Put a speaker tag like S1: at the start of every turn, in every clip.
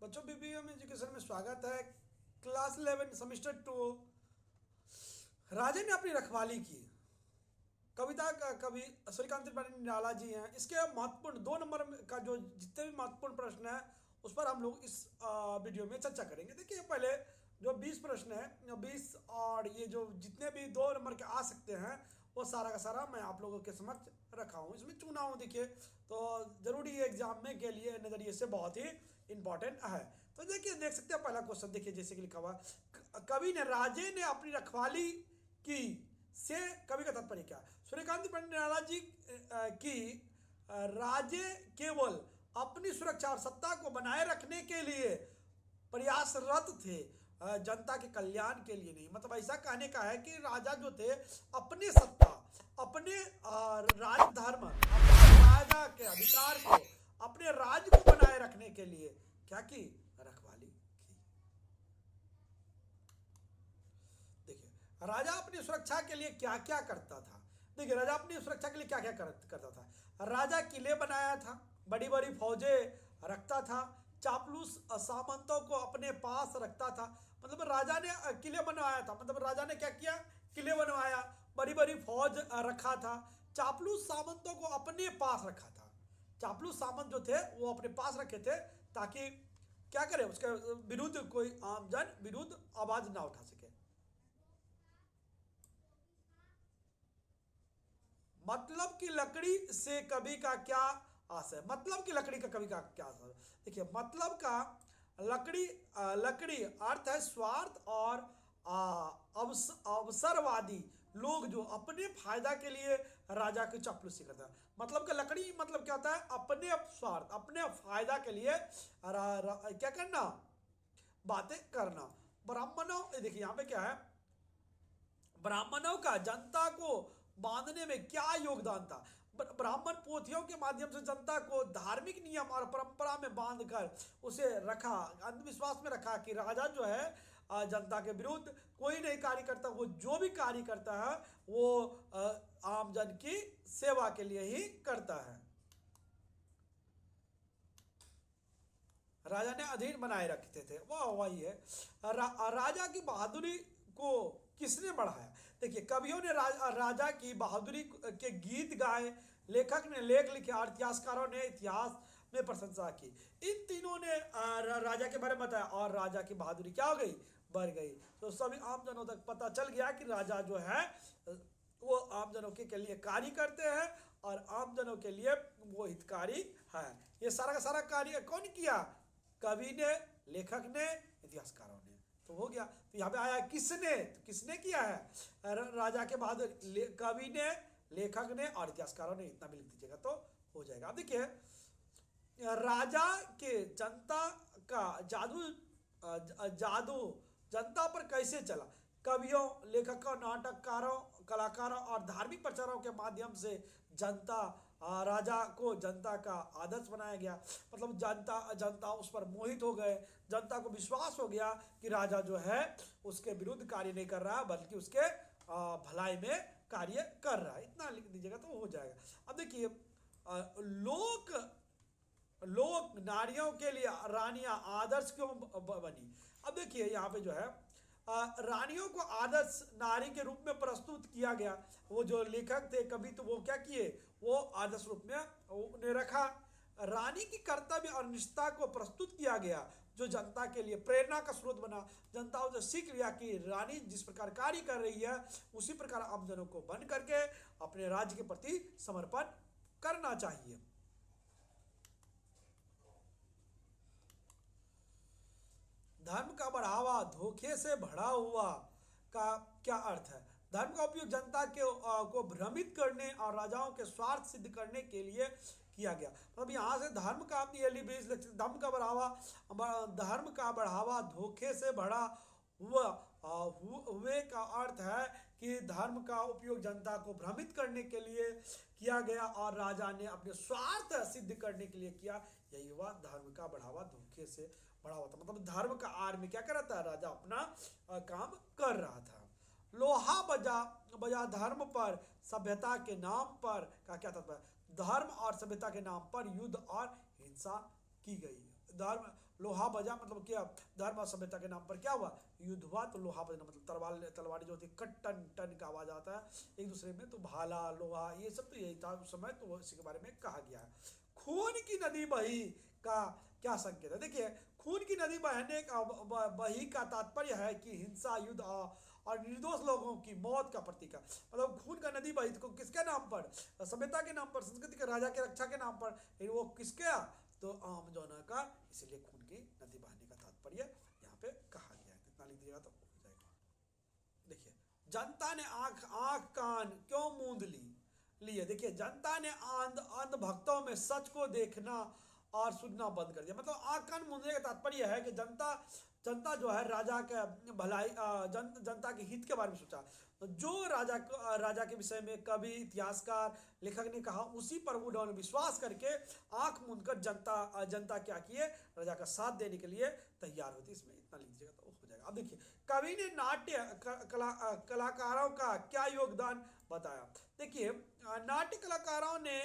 S1: बच्चों BBM education में स्वागत है। Class 11 semester 2। राजे ने अपनी रखवाली की कविता का कवि सूर्यकांत त्रिपाठी निराला जी हैं। इसके महत्वपूर्ण 2 नंबर का जो जितने भी महत्वपूर्ण प्रश्न है उस पर हम लोग इस वीडियो में चर्चा करेंगे। देखिए पहले जो 20 प्रश्न है 20 और ये जो जितने भी 2 नंबर के आ सकते हैं वो सारा का सारा मैं आप लोगों के समक्ष रखा हूँ, इसमें चुना हूँ। देखिए तो जरूरी है एग्जाम में के लिए नज़रिए से बहुत ही इंपॉर्टेंट है। तो देखिए देख सकते हैं पहला क्वेश्चन, देखिए जैसे कि लिखा हुआ कवि ने राजे ने अपनी रखवाली की से कवि का तात्पर्य क्या। सूर्यकांत पंडित निराला जी की राजे केवल अपनी सुरक्षा और सत्ता को बनाए रखने के लिए प्रयासरत थे, जनता के कल्याण के लिए नहीं। मतलब ऐसा कहने का है कि राजा जो थे अपनी सत्ता, अपने राजधर्म, अपने राजा के अधिकार को, अपने राज्य को बनाए रखने के लिए क्या की, रखवाली की। देखिए राजा अपनी सुरक्षा के लिए क्या क्या करता था। देखिए राजा अपनी सुरक्षा के लिए क्या क्या करता था। राजा किले बनाया था, बड़ी बड़ी फौजें रखता था, चापलूस सामंतों को अपने पास रखता था। मतलब राजा ने किले बनवाया था, मतलब राजा ने क्या किया, किले बनवाया, बड़ी बड़ी फौज रखा था, चापलूस सामंतों को अपने पास रखा था। चापलूस सामंत जो थे वो अपने पास रखे थे ताकि क्या करे, उसके विरुद्ध कोई आमजन विरुद्ध आवाज ना उठा सके। मतलब की लकड़ी से कवि का क्या आशय। मतलब की लकड़ी का कवि का क्या आशय। देखिए मतलब का लकड़ी लकड़ी अर्थ है स्वार्थ और अवसरवादी लोग जो अपने फायदा के लिए राजा की चापलूसी करता है। मतलब का लकड़ी मतलब क्या होता है, अपने स्वार्थ अपने फायदा के लिए क्या करना, बातें करना। ब्राह्मणों, देखिए यहाँ पे क्या है, ब्राह्मणों का जनता को बांधने में क्या योगदान था। ब्राह्मण पोथियों के माध्यम से जनता को धार्मिक नियम और परंपरा में बांधकर उसे रखा, अंधविश्वास में रखा कि राजा जो है जनता के विरुद्ध कोई नहीं कार्य करता, वो जो भी कार्य करता है वो आम जन की सेवा के लिए ही करता है। राजा ने अधीन बनाए रखते थे, वह वही है। राजा की बहादुरी को किसने बढ़ाया। देखिए कवियों ने राजा की बहादुरी के गीत गाए, लेखक ने लेख लिखे और इतिहासकारों ने इतिहास में प्रशंसा की। इन तीनों ने राजा के बारे में बताया और राजा की बहादुरी क्या हो गई, बढ़ गई। तो सभी आम जनों तक पता चल गया कि राजा जो है वो आम जनों के लिए कार्य करते हैं और आम जनों के लिए वो हितकारी है। ये सारा का सारा कार्य कौन किया, कवि ने, लेखक ने, इतिहासकारों ने। तो हो गया। तो यहाँ पे आया किसने, तो किसने किया है, राजा के बहादुर कवि ने, लेखक ने और इतिहासकारों ने। इतना भी लिख दीजिएगा तो हो जाएगा। अब देखिए राजा के जनता का जादू जनता पर कैसे चला। कवियों, लेखकों, नाटककारों, कलाकारों और धार्मिक प्रचारों के माध्यम से जनता राजा को जनता का आदर्श बनाया गया। मतलब जनता उस पर मोहित हो गए, जनता को विश्वास हो गया कि राजा जो है उसके विरुद्ध कार्य नहीं कर रहा बल्कि उसके भलाई में कार्य कर रहा है। इतना लिख दीजिएगा तो हो जाएगा। अब देखिए लोक नारियों के लिए रानियां आदर्श क्यों बनी। अब देखिए यहाँ पे जो है रानियों को आदर्श नारी के रूप में प्रस्तुत किया गया। वो जो लेखक थे कवि, तो वो क्या किए, वो आदर्श रूप में उन्हें रखा। रानी की कर्तव्य और निष्ठा को प्रस्तुत किया गया जो जनता के लिए प्रेरणा का स्रोत बना। जनता ने सीख लिया कि रानी जिस प्रकार कार्य कर रही है उसी प्रकार आम जनों को बन करके अपने राज्य के प्रति समर्पण करना चाहिए। धर्म का बढ़ावा धोखे से बढ़ा हुआ का क्या अर्थ है। धर्म का उपयोग जनता को भ्रमित करने और राजाओं के स्वार्थ सिद्ध करने के लिए किया गया। मतलब यहाँ से धर्म का धर्म का बढ़ावा धोखे से बढ़ा हुआ हुए का अर्थ है कि धर्म का उपयोग जनता को भ्रमित करने के लिए किया गया और राजा ने अपने स्वार्थ सिद्ध करने के लिए किया। यही हुआ धर्म का बढ़ावा धोखे से बढ़ा हुआ था। मतलब धर्म का आड़ में क्या कर रहा था, राजा अपना काम कर रहा था। लोहा बजा धर्म पर सभ्यता के नाम पर का क्या था, धर्म और सभ्यता के नाम पर युद्ध और हिंसा की गई। धर्म लोहा बजा मतलब क्या, धर्म और सभ्यता के नाम पर क्या हुआ, युद्ध हुआ। तो लोहा बजना मतलब तलवार जो होती है कट टन टन का आवाज आता है एक दूसरे में, तो भाला लोहा ये सब तो यही था उस समय, तो इसी के बारे में कहा गया है। खून की नदी बही का क्या संकेत है, देखिए खून की नदी बहने का बही का तात्पर्य है कि हिंसा युद्ध और निर्दोष लोगों की मौत का प्रतीक है। मतलब खून का नदी बही तो किसके नाम पर, सभ्यता के नाम पर, संस्कृति के, राजा के रक्षा के नाम पर, लेकिन वो किसके, तो आम जौना का, इसलिए खून की नदी बहने का तात्पर्य यहाँ पे कहा गया है। इतना लिख दिएगा तो हो जाएगा। देखिए जनता ने आंख आंख कान क्यों मूंद लिए, देखिए जनता ने अंध भक्तों में सच को देखना और सुनना बंद कर दिया। मतलब आंख कान मूंदने का तात्पर्य है कि जनता जनता जो है राजा के भलाई जनता के हित के बारे में सोचा। तो जो राजा के विषय में कवि इतिहासकार लेखक ने कहा उसी पर उन्होंने विश्वास करके आंख मूंदकर जनता क्या किए, राजा का साथ देने के लिए तैयार होती। इसमें इतना लिख दीजिएगा तो हो जाएगा। अब देखिए कवि ने नाट्य कलाकारों का क्या योगदान बताया। देखिए नाट्य कलाकारों ने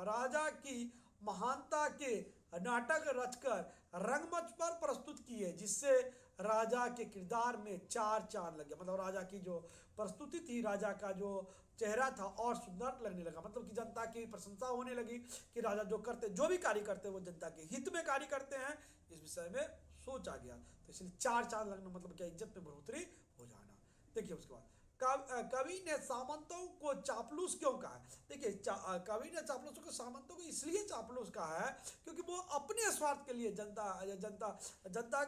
S1: राजा की महानता के नाटक रचकर रंगमंच पर प्रस्तुत किए, जिससे राजा के किरदार में चार चांद लग गया। मतलब राजा की जो प्रस्तुति थी, राजा का जो चेहरा था और सुंदर लगने लगा। मतलब कि जनता की प्रशंसा होने लगी कि राजा जो भी कार्य करते हैं वो जनता के हित में कार्य करते हैं, इस विषय में सोचा गया। तो इसलिए चार चांद लगना मतलब क्या, इज्जत में बढ़ोतरी हो जाना। देखिए उसके बाद कवि ने सामंतों को चापलूस क्यों कहा है। देखिए कवि ने चापलूसों को सामंतों को इसलिए चापलूस कहा है क्योंकि वो अपने स्वार्थ के लिए जनता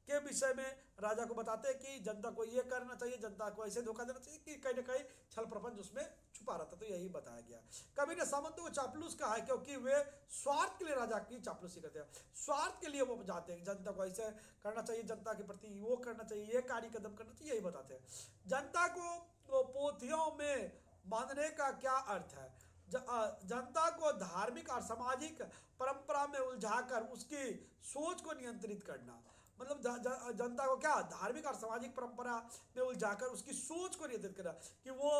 S1: के विषय में राजा को बताते हैं कि जनता को ये करना चाहिए, जनता को ऐसे धोखा देना चाहिए, कि कहीं ना कहीं छल प्रपंच उसमें छुपा रहता। तो यही बताया गया। कवि ने सामंतों को चापलूस कहा है क्योंकि वे स्वार्थ के लिए राजा की चापलूसी करते हैं। स्वार्थ के लिए वो जाते हैं, जनता को ऐसे करना चाहिए, जनता के प्रति वो करना चाहिए, ये कार्य कदम करना चाहिए, यही बताते हैं। जनता को पोथियों में बांधने का क्या अर्थ है। जनता को धार्मिक और सामाजिक परंपरा में उलझाकर उसकी सोच को नियंत्रित करना। मतलब जनता को क्या, धार्मिक और सामाजिक परंपरा में उलझाकर उसकी सोच को नियंत्रित करना, कि वो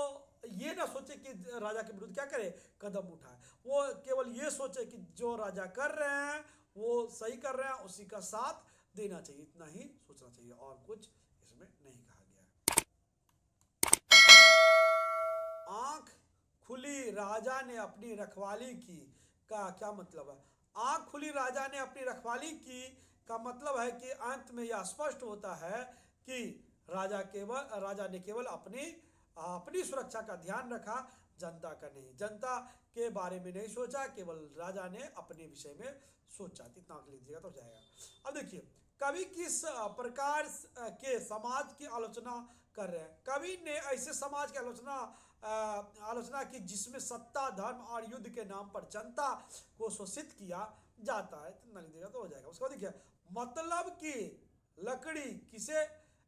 S1: ये ना सोचे कि राजा के विरुद्ध क्या करे, कदम उठाए। वो केवल ये सोचे कि जो राजा कर रहे हैं वो सही कर रहे हैं, उसी का साथ देना चाहिए, इतना ही सोचना चाहिए, और कुछ इसमें नहीं कहा गया है। आंख खुली राजा ने अपनी रखवाली की का क्या मतलब है। आंख खुली राजा ने अपनी रखवाली की का मतलब है कि अंत में यह स्पष्ट होता है कि राजा ने केवल अपनी सुरक्षा का ध्यान रखा, जनता का नहीं। जनता के बारे में नहीं सोचा, केवल राजा ने अपने विषय में सोचा। इतना लिख दीजिएगा तो हो जाएगा। अब देखिए कवि किस प्रकार के समाज की आलोचना कर रहे हैं। कवि ने ऐसे समाज की आलोचना की जिसमें सत्ता, धर्म और युद्ध के नाम पर जनता को शोषित किया जाता है। इतना लिख देगा तो हो जाएगा। उसके बाद देखिए मतलब की लकड़ी किसे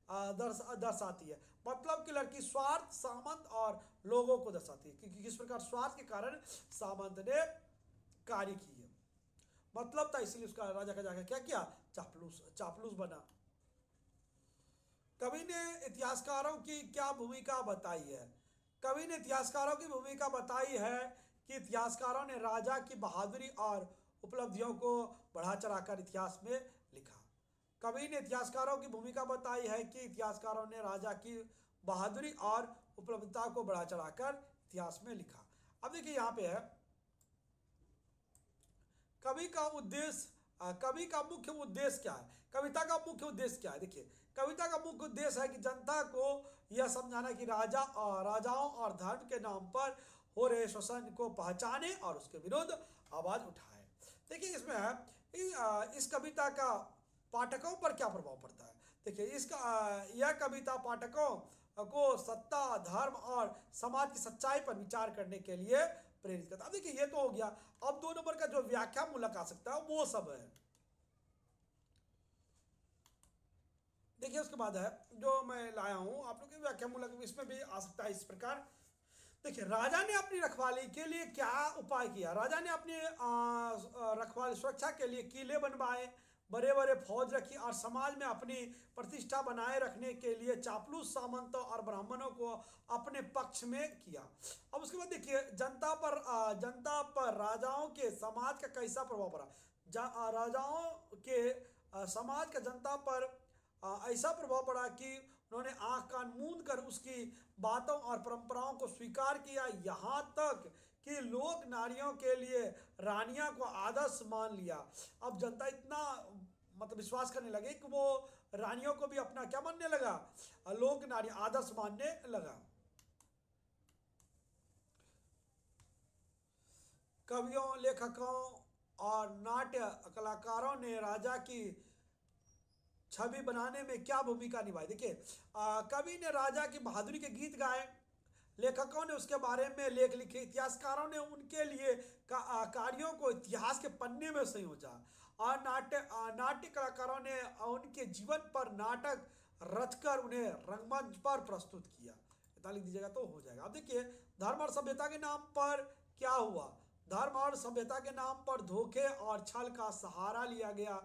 S1: दर्शाती है। मतलब की लड़की स्वार्थ, सामंत और लोगों को दर्शाती है, क्योंकि किस प्रकार स्वार्थ के कारण सामंत ने कार्य किए, मतलब था, इसलिए उसका राजा का जाकर क्या किया, चापलूस बना। कवि ने इतिहासकारों की क्या भूमिका बताई है। कवि ने इतिहासकारों की भूमिका बताई है कि इतिहासकारों ने राजा की बहादुरी और उपलब्धियों को बढ़ा चढ़ाकर इतिहास में लिखा। कवि ने इतिहासकारों की भूमिका बताई है कि इतिहासकारों ने राजा की बहादुरी और उपलब्धता को बढ़ा चढ़ाकर इतिहास में लिखा। अब देखिए यहाँ पे है कवि का मुख्य उद्देश्य क्या है। कविता का मुख्य उद्देश्य क्या है। देखिए कविता का मुख्य उद्देश्य है कि जनता को यह समझाना कि राजाओं और धर्म के नाम पर हो रहे शोषण को पहचाने और उसके विरुद्ध आवाज उठाए। देखिए इसमें है इस कविता का पाठकों पर क्या प्रभाव पड़ता है। देखिए यह कविता पाठकों को सत्ता, धर्म और समाज की सच्चाई पर विचार करने के लिए प्रेरित करता है। अब देखिए ये तो हो गया। अब 2 नंबर का जो व्याख्या मूलक आ सकता है वो सब है। देखिए उसके बाद है जो मैं लाया हूं आप लोग की व्याख्या मूलक, इसमें भी आ सकता है इस प्रकार। देखिए राजा ने अपनी रखवाली के लिए क्या उपाय किया। राजा ने अपनी रखवाली सुरक्षा के लिए किले बनवाए, बड़े बड़े फौज रखी और समाज में अपनी प्रतिष्ठा बनाए रखने के लिए चापलूस सामंतों और ब्राह्मणों को अपने पक्ष में किया। अब उसके बाद देखिए जनता पर राजाओं के समाज का कैसा प्रभाव पड़ा। राजाओं के समाज का जनता पर ऐसा प्रभाव पड़ा कि उन्होंने आंख कान मूंद कर उसकी बातों और परंपराओं को स्वीकार किया, यहाँ तक कि लोक नारियों के लिए रानियां को आदर्श मान लिया। अब जनता इतना मतलब विश्वास करने लगे कि वो रानियों को भी अपना क्या मानने लगा, लोक नारी आदर्श मानने लगा। कवियों, लेखकों और नाट्य कलाकारों ने राजा की छवि बनाने में क्या भूमिका निभाई। देखिए, कवि ने राजा की बहादुरी के गीत गाए, लेखकों ने उसके बारे में लेख लिखे, इतिहासकारों ने उनके लिए कार्यों को इतिहास के पन्ने में संयोजा, और नाट्य कलाकारों ने उनके जीवन पर नाटक रचकर उन्हें रंगमंच पर प्रस्तुत किया। इतना लिख दीजिएगा तो हो जाएगा। अब देखिए, धर्म और सभ्यता के नाम पर क्या हुआ। धर्म और सभ्यता के नाम पर धोखे और छल का सहारा लिया गया।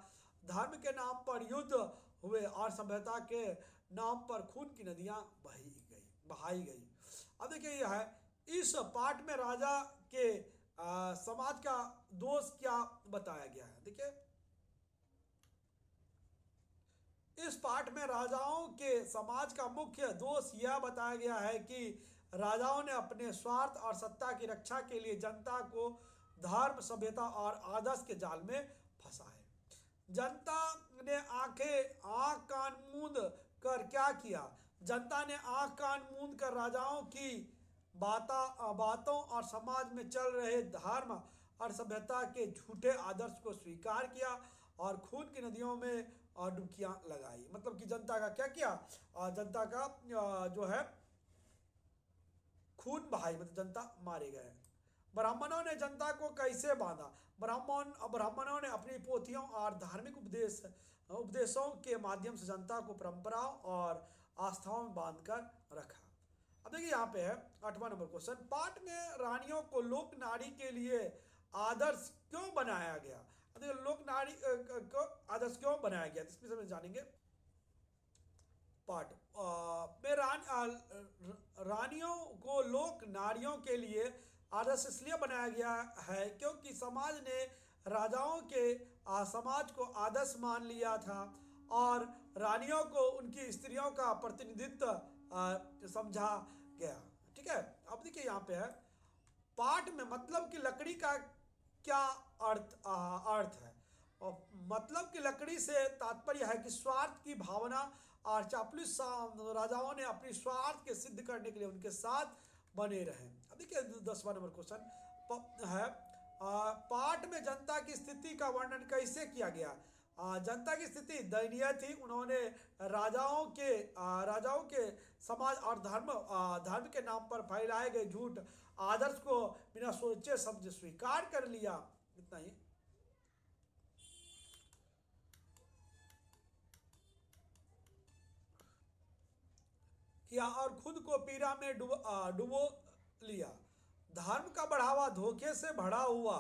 S1: धर्म के नाम पर युद्ध हुए और सभ्यता के नाम पर खून की नदियां बहाई गई। अब देखिए, यह है इस पाठ में राजा के समाज का दोष क्या बताया गया है। देखिए, इस पाठ में राजाओं के समाज का मुख्य दोष यह बताया गया है कि राजाओं ने अपने स्वार्थ और सत्ता की रक्षा के लिए जनता को धर्म, सभ्यता और आदर्श के जाल में फंसाए। जनता ने आंख कान मूंद कर क्या किया। जनता ने आंख कान मूंद कर राजाओं की बातों और समाज में चल रहे धर्म और सभ्यता के झूठे आदर्श को स्वीकार किया और खून की नदियों में डुबकियां लगाई। मतलब कि जनता का क्या किया, जनता का जो है खून बहाई, मतलब जनता मारे गए। ब्राह्मणों ने जनता को कैसे बांधा। ब्राह्मणों ने अपनी पोथियों और धार्मिक उपदेशों के माध्यम से जनता को परंपराओं और आस्थाओं में बांधकर रखा। अब देखिए, यहाँ पे है 8वां नंबर क्वेश्चन, पाठ में रानियों को लोक नारी के लिए आदर्श क्यों बनाया गया। देखिए, लोक नारी को आदर्श क्यों बनाया गया, इस विषय में जानेंगे। पाठ में रानियों को लोक नारियों के लिए आदर्श इसलिए बनाया गया है क्योंकि समाज ने राजाओं के समाज को आदर्श मान लिया था और रानियों को उनकी स्त्रियों का प्रतिनिधित्व समझा गया। ठीक है। अब देखिए, यहाँ पे है पाठ में मतलब की लकड़ी का क्या अर्थ है। और मतलब की लकड़ी से तात्पर्य है कि स्वार्थ की भावना और चापलूस राजाओं ने अपनी स्वार्थ के सिद्ध करने के लिए उनके साथ बने रहे। अब देखिए, 10वां नंबर क्वेश्चन है पाठ में जनता की स्थिति का वर्णन कैसे किया गया। जनता की स्थिति दयनीय थी। उन्होंने राजाओं के समाज और धर्म के नाम पर फैलाए गए झूठ आदर्श को बिना सोचे समझे स्वीकार कर लिया। इतना ही किया और खुद को पीड़ा में डुबो लिया। धर्म का बढ़ावा धोखे से बढ़ा हुआ।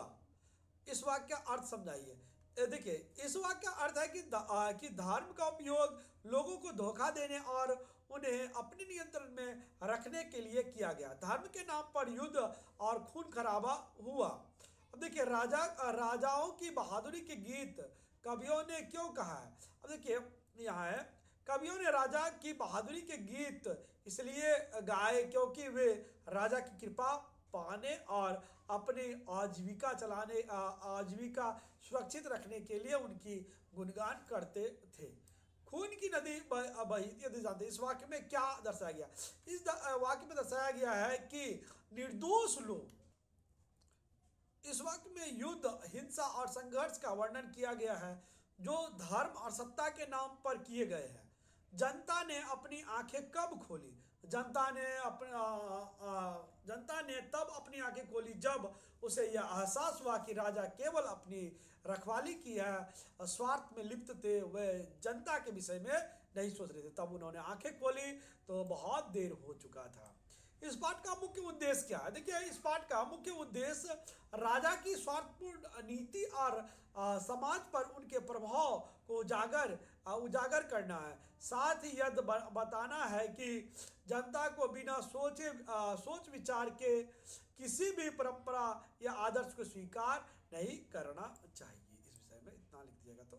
S1: इस वाक्य का अर्थ समझाइए। देखिए, इस वाक्य का अर्थ है कि धर्म का उपयोग लोगों को धोखा देने और उन्हें अपने नियंत्रण में रखने के लिए किया गया। धर्म के नाम पर युद्ध और खून खराबा हुआ। अब देखिए, राजाओं की बहादुरी के गीत कवियों ने क्यों कहा है। अब देखिए, यहाँ है कवियों ने राजा की बहादुरी के गीत इसलिए गाए क्योंकि वे राजा की कृपा पाने और अपनी आजीविका सुरक्षित रखने के लिए उनकी गुणगान करते थे। खून की नदी बही यदि जानते। इस वाक्य में क्या दर्शाया गया। इस वाक्य में दर्शाया गया है कि निर्दोष लोग। इस वाक्य में युद्ध, हिंसा और संघर्ष का वर्णन किया गया है जो धर्म और सत्ता के नाम पर किए गए हैं। जनता ने अपनी आंखें कब खोली। जनता ने तब अपनी आंखें खोली जब उसे यह एहसास हुआ कि राजा केवल अपनी रखवाली की है स्वार्थ में लिप्त थे, वे जनता के विषय में नहीं सोच रहे थे। तब उन्होंने आंखें खोली तो बहुत देर हो चुका था। इस पाठ का मुख्य उद्देश्य क्या है। देखिए, इस पाठ का मुख्य उद्देश्य राजा की स्वार्थपूर्ण नीति और समाज पर उनके प्रभाव को उजागर करना है। साथ ही यह बताना है कि जनता को बिना सोच विचार के किसी भी परंपरा या आदर्श को स्वीकार नहीं करना चाहिए। इस विषय तो